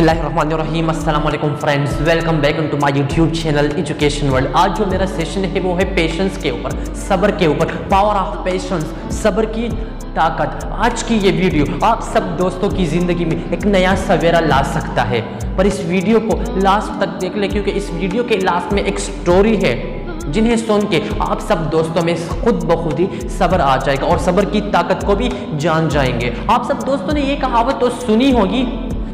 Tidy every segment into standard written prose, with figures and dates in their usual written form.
बिस्मिल्लाहिर्रहमानिर्रहीम। अस्सलाम वालेकुम friends, welcome back to my YouTube channel education world. आज जो मेरा सेशन है वो है पेशेंस के ऊपर, सब्र के ऊपर, पावर ऑफ पेशेंस, सब्र की ताकत। आज की ये वीडियो आप सब दोस्तों की ज़िंदगी में एक नया सवेरा ला सकता है, पर इस वीडियो को लास्ट तक देख ले, क्योंकि इस वीडियो के लास्ट में एक स्टोरी है जिन्हें सुन के आप सब दोस्तों में खुद बखुद ही सब्र आ जाएगा और सब्र की ताकत को भी जान जाएंगे। आप सब दोस्तों ने ये कहावत तो सुनी होगी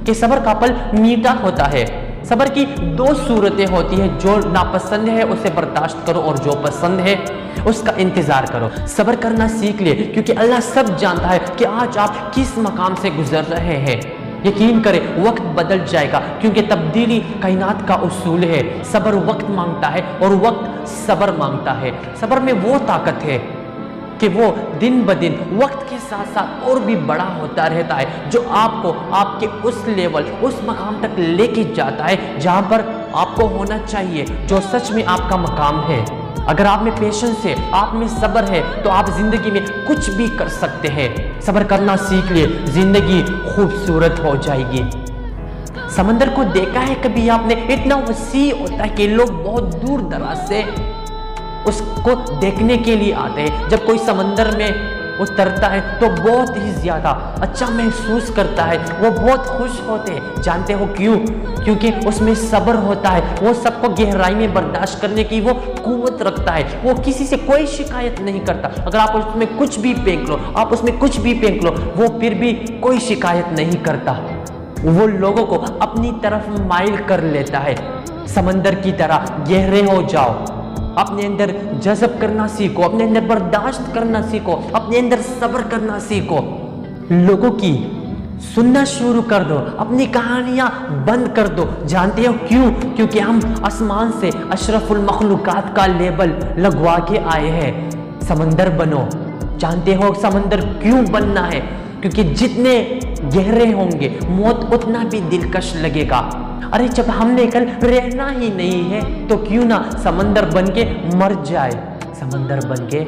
कि सब्र का पल मीठा होता है। सब्र की दो सूरतें होती हैं, जो नापसंद है उसे बर्दाश्त करो और जो पसंद है उसका इंतजार करो। सब्र करना सीख ले, क्योंकि अल्लाह सब जानता है कि आज आप किस मकाम से गुजर रहे हैं। यकीन करें वक्त बदल जाएगा, क्योंकि तब्दीली कायनात का उसूल है। सब्र वक्त मांगता है और वक्त सब्र मांगता है। सब्र में वो ताकत है कि वो दिन ब दिन वक्त के साथ साथ और भी बड़ा होता रहता है, जो आपको आपके उस लेवल, उस मकाम तक लेके जाता है जहाँ पर आपको होना चाहिए, जो सच में आपका मकाम है। अगर आप में पेशेंस है, आप में सब्र है, तो आप जिंदगी में कुछ भी कर सकते हैं। सब्र करना सीख लिए, जिंदगी खूबसूरत हो जाएगी। समंदर को देखा है कभी आपने? इतना वसी होता है कि लोग बहुत दूर दराज से उसको देखने के लिए आते हैं। जब कोई समंदर में उतरता है तो बहुत ही ज़्यादा अच्छा महसूस करता है, वो बहुत खुश होते हैं। जानते हो क्यों? क्योंकि उसमें सब्र होता है। वो सबको गहराई में बर्दाश्त करने की वो कुव्वत रखता है। वो किसी से कोई शिकायत नहीं करता। अगर आप उसमें कुछ भी फेंक लो, आप उसमें कुछ भी फेंक लो, वो फिर भी कोई शिकायत नहीं करता। वो लोगों को अपनी तरफ माइल कर लेता है। समंदर की तरह गहरे हो जाओ, अपने अंदर जज़ब करना सीखो, अपने अंदर बर्दाश्त करना सीखो, अपने अंदर सब्र करना सीखो। लोगों की सुनना शुरू कर दो, अपनी कहानियां बंद कर दो। जानते हो क्यों? क्योंकि हम आसमान से अशरफुल मखलूकात का लेबल लगवा के आए हैं। समंदर बनो। जानते हो समंदर क्यों बनना है? क्योंकि जितने गहरे होंगे मौत उतना भी दिलकश लगेगा। अरे जब हमने कल रहना ही नहीं है तो क्यों ना समंदर बन के मर जाए, समंदर बन के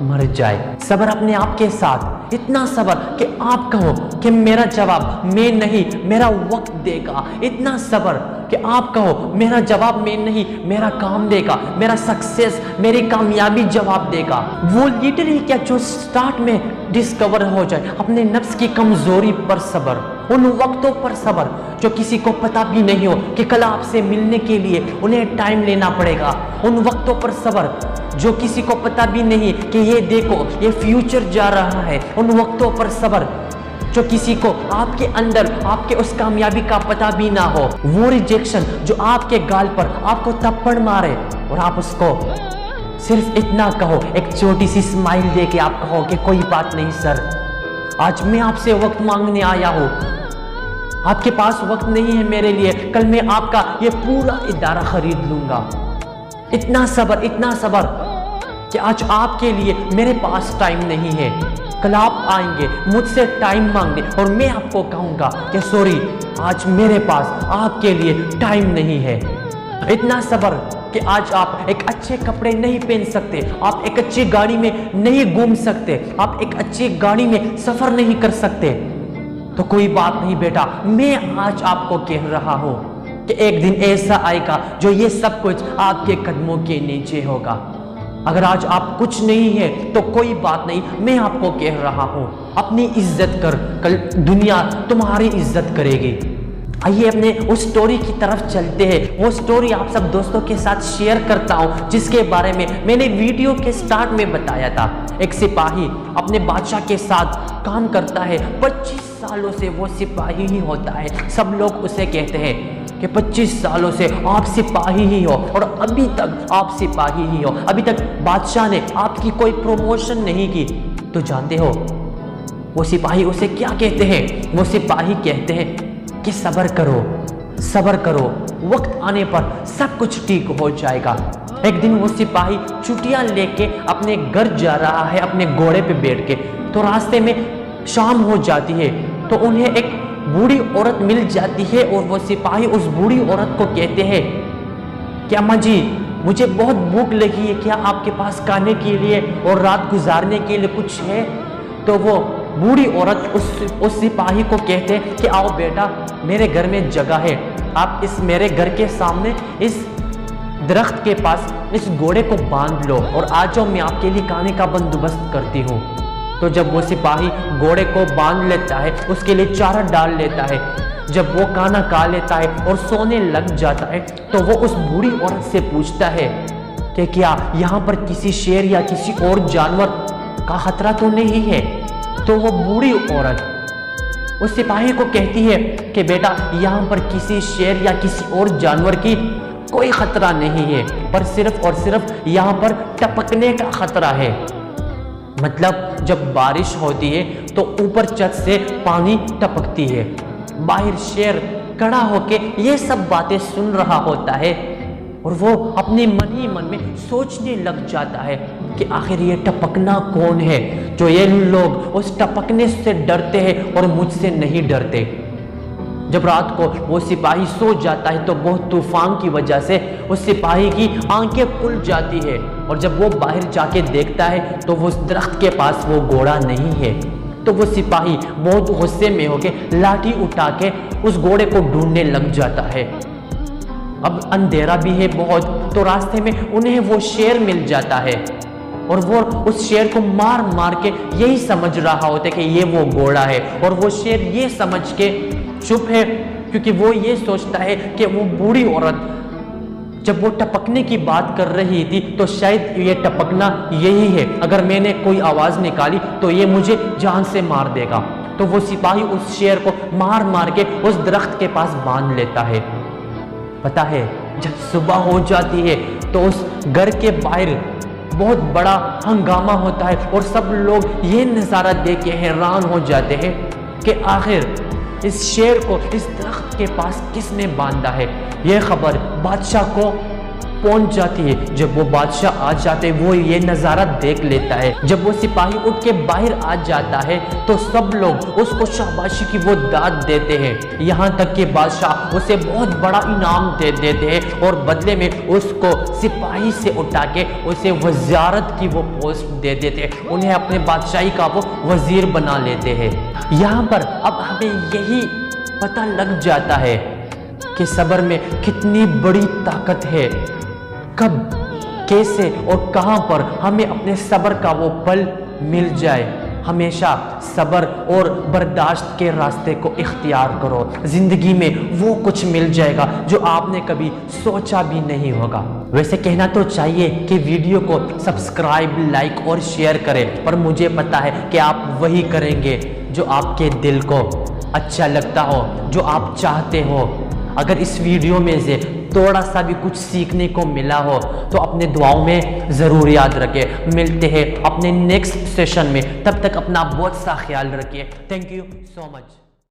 मर जाए। सब्र अपने आप के साथ, इतना सब्र कि आप कहो कि मेरा जवाब मैं नहीं, मेरा वक्त देगा। इतना सब्र कि आप कहो मेरा जवाब मैं नहीं, मेरा काम देगा, मेरा सक्सेस, मेरी कामयाबी जवाब देगा। वो लीडर ही क्या जो स्टार्ट में डिस्कवर हो जाए अपने नफ्स की कमजोरी पर सब्र, उन वक्तों पर सब्र जो किसी को पता भी नहीं हो कि कल आपसे मिलने के लिए उन्हें टाइम लेना पड़ेगा। उन वक्तों पर सब्र जो किसी को पता भी नहीं कि ये देखो ये फ्यूचर जा रहा है। उन वक्तों पर सब्र जो किसी को आपके अंदर आपके उस कामयाबी का पता भी ना हो। वो रिजेक्शन जो आपके गाल पर आपको थप्पड़ मारे और आप उसको सिर्फ इतना कहो, एक छोटी सी स्माइल दे के आप कहो कि कोई बात नहीं सर, आज मैं आपसे वक्त मांगने आया हूँ, आपके पास वक्त नहीं है मेरे लिए, कल मैं आपका ये पूरा इदारा खरीद लूंगा। इतना सब्र कि आज आपके लिए मेरे पास टाइम नहीं है, कल आप आएंगे मुझसे टाइम मांगने और मैं आपको कहूँगा कि सॉरी आज मेरे पास आपके लिए टाइम नहीं है। इतना सब्र कि आज आप एक अच्छे कपड़े नहीं पहन सकते, आप एक अच्छी गाड़ी में नहीं घूम सकते, आप एक अच्छी गाड़ी में सफ़र नहीं कर सकते, तो कोई बात नहीं बेटा, मैं आज आपको कह रहा हूँ कि एक दिन ऐसा आएगा जो ये सब कुछ आपके कदमों के नीचे होगा। अगर आज आप कुछ नहीं है तो कोई बात नहीं, मैं आपको कह रहा हूँ अपनी इज्जत कर, कल दुनिया तुम्हारी इज्जत करेगी। आइए अपने उस स्टोरी की तरफ चलते हैं। वो स्टोरी आप सब दोस्तों के साथ शेयर करता हूँ, जिसके बारे में मैंने वीडियो के स्टार्ट में बताया था। एक सिपाही अपने बादशाह के साथ काम करता है। 25 सालों से वो सिपाही ही होता है। सब लोग उसे कहते हैं कि 25 सालों से आप सिपाही ही हो और अभी तक आप सिपाही ही हो, अभी तक बादशाह ने आपकी कोई प्रमोशन नहीं की। तो जानते हो वो सिपाही उसे क्या कहते हैं? वो सिपाही कहते हैं कि सब्र करो, सब्र करो, वक्त आने पर सब कुछ ठीक हो जाएगा। एक दिन वो सिपाही छुट्टियां लेके अपने घर जा रहा है, अपने घोड़े पे बैठ के। तो रास्ते में शाम हो जाती है, तो उन्हें एक बूढ़ी औरत मिल जाती है और वो सिपाही उस बूढ़ी औरत को कहते हैं कि अम्मा जी मुझे बहुत भूख लगी है, क्या आपके पास खाने के लिए और रात गुजारने के लिए कुछ है? तो वो बूढ़ी औरत उस सिपाही को कहते हैं कि आओ बेटा, मेरे घर में जगह है, आप इस मेरे घर के सामने इस दरख्त के पास इस घोड़े को बांध लो और आ जाओ, मैं आपके लिए खाने का बंदोबस्त करती हूँ। तो जब वो सिपाही घोड़े को बांध लेता है, उसके लिए चारा डाल लेता है, जब वो खाना खा लेता है और सोने लग जाता है, तो वो उस बूढ़ी औरत से पूछता है कि क्या यहाँ पर किसी शेर या किसी और जानवर का खतरा तो नहीं है? तो वो बूढ़ी औरत उस सिपाही को कहती है कि बेटा, यहाँ पर किसी शेर या किसी और जानवर की कोई खतरा नहीं है, पर सिर्फ और सिर्फ यहाँ पर टपकने का खतरा है। मतलब जब बारिश होती है तो ऊपर छत से पानी टपकती है। बाहर शेर खड़ा होके ये सब बातें सुन रहा होता है और वो अपने मन ही मन में सोचने लग जाता है कि आखिर ये टपकना कौन है जो ये लोग उस टपकने से डरते हैं और मुझसे नहीं डरते। जब रात को वो सिपाही सो जाता है तो बहुत तूफान की वजह से उस सिपाही की आंखें खुल जाती है और जब वो बाहर जाके देखता है तो वो उस दरख्त के पास वो घोड़ा नहीं है। तो वो सिपाही बहुत गुस्से में होके लाठी उठा के उस घोड़े को ढूंढने लग जाता है। अब अंधेरा भी है बहुत, तो रास्ते में उन्हें वो शेर मिल जाता है और वो उस शेर को मार मार के यही समझ रहा होता है कि ये वो घोड़ा है, और वो शेर ये समझ के चुप है क्योंकि वो ये सोचता है कि वो बूढ़ी औरत जब वो टपकने की बात कर रही थी तो शायद ये टपकना यही है, अगर मैंने कोई आवाज़ निकाली तो ये मुझे जान से मार देगा। तो वो सिपाही उस शेर को मार मार के उस दरख्त के पास बांध लेता है। पता है, जब सुबह हो जाती है तो उस घर के बाहर बहुत बड़ा हंगामा होता है और सब लोग ये नज़ारा देख के हैरान हो जाते हैं कि आखिर इस शेर को इस दरख्त के पास किसने बांधा है। यह खबर बादशाह को पहुंच जाती है। जब वो बादशाह आ जाते वो ये नज़ारा देख लेता है। जब वो सिपाही उठ के बाहर आ जाता है तो सब लोग उसको शाबाशी की वो दाद देते हैं, यहाँ तक कि बादशाह उसे बहुत बड़ा इनाम दे देते हैं और बदले में उसको सिपाही से उठा के उसे वज़ारत की वो पोस्ट दे देते हैं, उन्हें अपने बादशाही का वो वज़ीर बना लेते हैं। यहाँ पर अब हमें यही पता लग जाता है कि सब्र में कितनी बड़ी ताकत है। कब, कैसे और कहां पर हमें अपने सब्र का वो पल मिल जाए। हमेशा सब्र और बर्दाश्त के रास्ते को इख्तियार करो, जिंदगी में वो कुछ मिल जाएगा जो आपने कभी सोचा भी नहीं होगा। वैसे कहना तो चाहिए कि वीडियो को सब्सक्राइब, लाइक और शेयर करें, पर मुझे पता है कि आप वही करेंगे जो आपके दिल को अच्छा लगता हो, जो आप चाहते हो। अगर इस वीडियो में से थोड़ा सा भी कुछ सीखने को मिला हो तो अपने दुआओं में ज़रूर याद रखें। मिलते हैं अपने नेक्स्ट सेशन में, तब तक अपना बहुत सा ख्याल रखिए। Thank you so much.